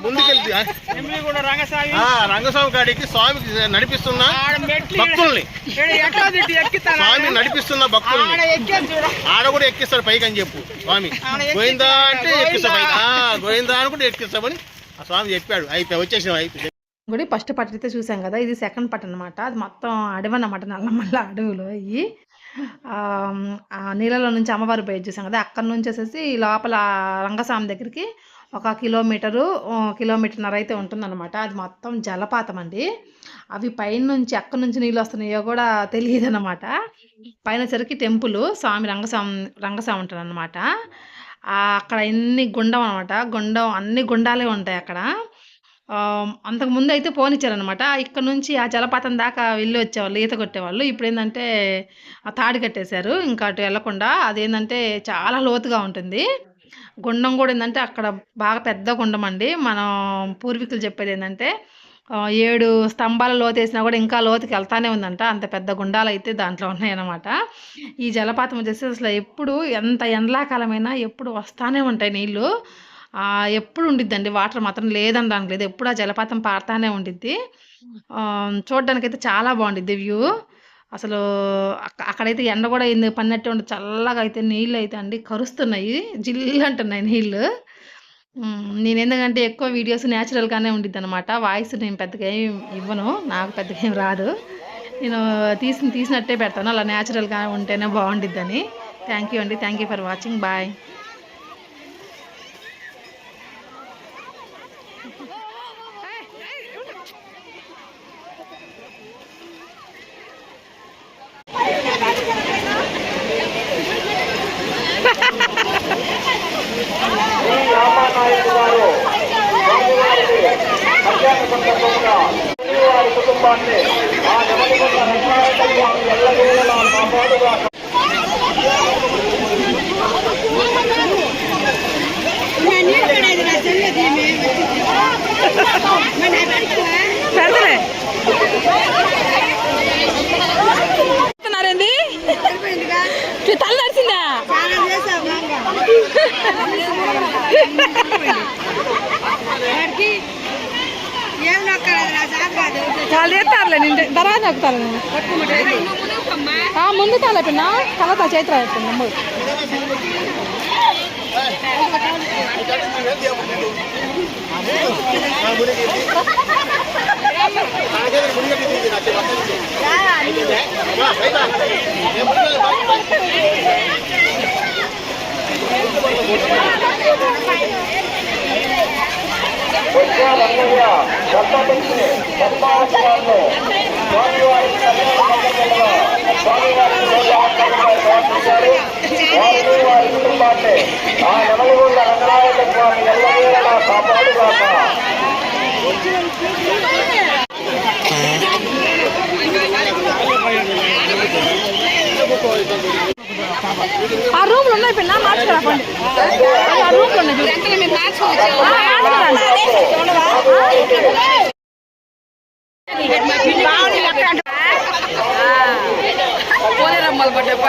ముందుకెళ్తే రంగస్వామి కాడికి స్వామికి నడిపిస్తున్న భక్తుల్ని, స్వామి నడిపిస్తున్న భక్తుల్ని ఆడ కూడా ఎక్కిస్తాడు పైకి అని చెప్పు. స్వామి గోవిందా అంటే ఎక్కిస్తా పైకి, గోవిందా అనుకుంటే ఎక్కిస్తామని ఆ స్వామి చెప్పాడు. అయిపోయి వచ్చేసాం. అయిపోయి గుడి ఫస్ట్ పట్టు అయితే చూసాం కదా, ఇది సెకండ్ పట్టు అనమాట. అది మొత్తం అడవి అన్నమాట, నల్లమల్ల అడవులు అయ్యి. నీళ్ళలో నుంచి అమ్మవారి పేరు చూసాం కదా, అక్కడ నుంచి వచ్చేసి లోపల రంగస్వామి దగ్గరికి 1 కిలోమీటర్న్నర అయితే ఉంటుందన్నమాట. అది మొత్తం జలపాతం అండి. అవి పైన నుంచి ఎక్కడి నుంచి నీళ్ళు వస్తున్నాయో కూడా తెలియదు అనమాట. పైన సరికి టెంపుల్ స్వామి రంగస్వామి ఉంటాడు అనమాట. అక్కడ ఎన్ని గుండం అనమాట, అన్ని గుండాలే ఉంటాయి అక్కడ. అంతకుముందు అయితే పోనిచ్చారనమాట. ఇక్కడ నుంచి ఆ జలపాతం దాకా వెళ్ళి వచ్చేవాళ్ళు, ఈత కొట్టేవాళ్ళు. ఇప్పుడు ఏంటంటే ఆ తాడు కట్టేశారు, ఇంకా అటు వెళ్ళకుండా. అదేంటంటే చాలా లోతుగా ఉంటుంది. గుండం కూడా ఏంటంటే అక్కడ బాగా పెద్ద గుండం అండి. మనం పూర్వీకులు చెప్పేది ఏంటంటే 7 స్తంభాల లోతు వేసినా కూడా ఇంకా లోతుకి వెళ్తానే ఉందంట. అంత పెద్ద గుండాలు అయితే దాంట్లో ఉన్నాయన్నమాట. ఈ జలపాతం వచ్చేసి అసలు ఎప్పుడు ఎంత ఎండాకాలమైనా ఎప్పుడు వస్తానే ఉంటాయి నీళ్ళు. ఎప్పుడు ఉండిద్దండి, వాటర్ మాత్రం లేదనడానికి లేదు. ఎప్పుడు ఆ జలపాతం పారుతానే ఉండిద్ది. చూడడానికైతే చాలా బాగుండిద్ది వ్యూ. అసలు అక్కడైతే ఎండ కూడా పన్నట్టే ఉంటుంది. చల్లగా అయితే నీళ్ళు అయితే అండి కరుస్తున్నాయి, జిల్లు అంటున్నాయి నీళ్ళు. నేను ఎందుకంటే ఎక్కువ వీడియోస్ న్యాచురల్గానే ఉండిద్ది అనమాట. వాయిస్ నేను పెద్దగా ఏం ఇవ్వను, నాకు పెద్దగా ఏం రాదు. నేను తీసినట్టే పెడతాను, అలా న్యాచురల్గా ఉంటేనే బాగుండిద్దని. థ్యాంక్ యూ అండి, thank you for watching. Bye. కుటుంబాన్ని ఆ నెమలికొండ రంగనాయక స్వామి ఎల్లవేళలా కాపాడుగా. తల నడిచిందా వాళ్ళు ఎత్తారులే, నేను తర్వాత ఎక్కుతాను. ముందు తాలే పిన్న కలత చైత్ర అయిపోయింది. రంగయ్య దత్తపుత్రి పద్మావతాలను స్వామివారికి కళ్యాణ స్వామివారికి సమర్పించారు. వారిని వారి కుటుంబాన్ని ఆ నెమలిగొండ రంగనాయక స్వామి ఎల్లవేళలా కాపాడుగాక. ఆ రూమ్లు ఉన్నాయి పిల్ల, మార్చుకోండి. ఆ రూమ్లు ఉన్నాయి, పోలేరమ్మలు పడ్డప్ప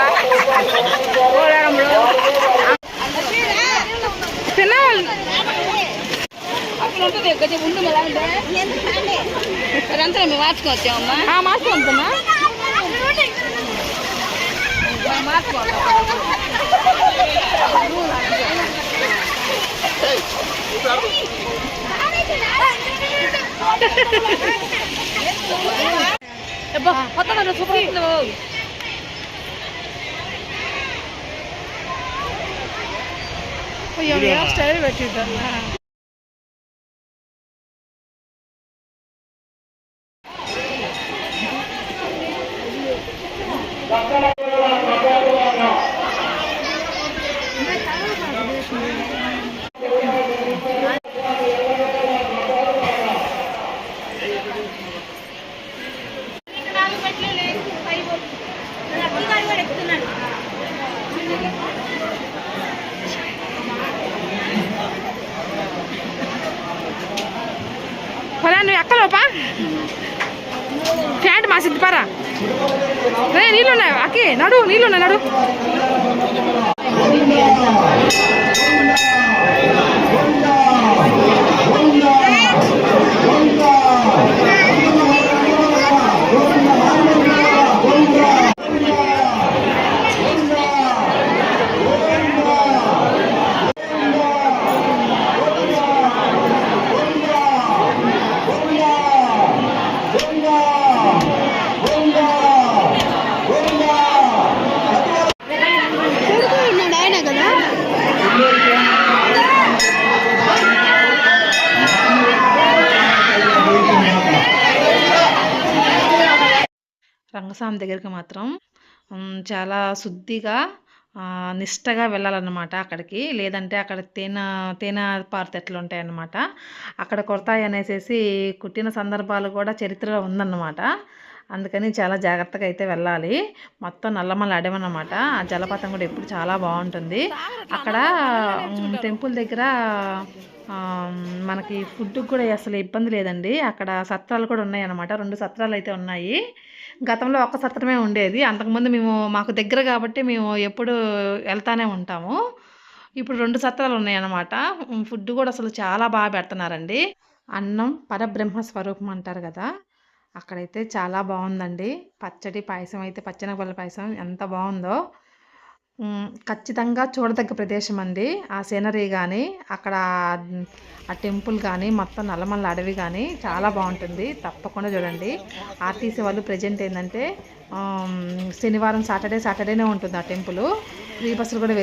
పోలేరమ్మలు పిల్లవాళ్ళు అక్కడ ఉంటుంది. కొంచెం ఉండు ఎలా ఉంటే అదంతా మేము మార్చుకోవచ్చామమ్మా. మార్చుకుంటున్నా మార్చుకోవాలి. కొత్త సూపర్ స్టైల్ పెట్టిద్దాం. నువ్వు ఎక్కలోపా ఫ్యాంట్ మా సిద్ధిపారా రే, నీళ్ళున్నాయి అక్కి, నడు నీళ్ళున్నాయి, నడు. రంగస్వామి దగ్గరికి మాత్రం చాలా శుద్ధిగా నిష్టగా వెళ్ళాలన్నమాట అక్కడికి. లేదంటే అక్కడ తేనె పారుతెట్లు ఉంటాయన్నమాట. అక్కడ కొడతాయి అనేసి కుట్టిన సందర్భాలు కూడా చరిత్రలో ఉందన్నమాట. అందుకని చాలా జాగ్రత్తగా అయితే వెళ్ళాలి. మొత్తం నల్లమల్ల అడవన్నమాట. ఆ జలపాతం కూడా ఎప్పుడు చాలా బాగుంటుంది. అక్కడ టెంపుల్ దగ్గర మనకి ఫుడ్కి కూడా అసలు ఇబ్బంది లేదండి. అక్కడ సత్రాలు కూడా ఉన్నాయన్నమాట. 2 సత్రాలు అయితే ఉన్నాయి. గతంలో ఒక్క సత్రమే ఉండేది. అంతకుముందు మాకు దగ్గర కాబట్టి మేము ఎప్పుడు వెళ్తానే ఉంటాము. ఇప్పుడు 2 సత్రాలు ఉన్నాయన్నమాట. ఫుడ్ కూడా అసలు చాలా బాగా పెడుతున్నారండి. అన్నం పరబ్రహ్మ స్వరూపం అంటారు కదా, అక్కడైతే చాలా బాగుందండి. పచ్చడి పాయసం అయితే పచ్చెనగపల్లి పాయసం ఎంత బాగుందో. ఖచ్చితంగా చూడదగ్గ ప్రదేశం అండి. ఆ సీనరీ కానీ అక్కడ ఆ టెంపుల్ కానీ మొత్తం నల్లమల్ల అడవి కానీ చాలా బాగుంటుంది. తప్పకుండా చూడండి. ఆర్టీసీ వాళ్ళు ప్రజెంట్ ఏంటంటే శనివారం సాటర్డేనే ఉంటుంది ఆ టెంపుల్. ఫ్రీ బస్సులు కూడా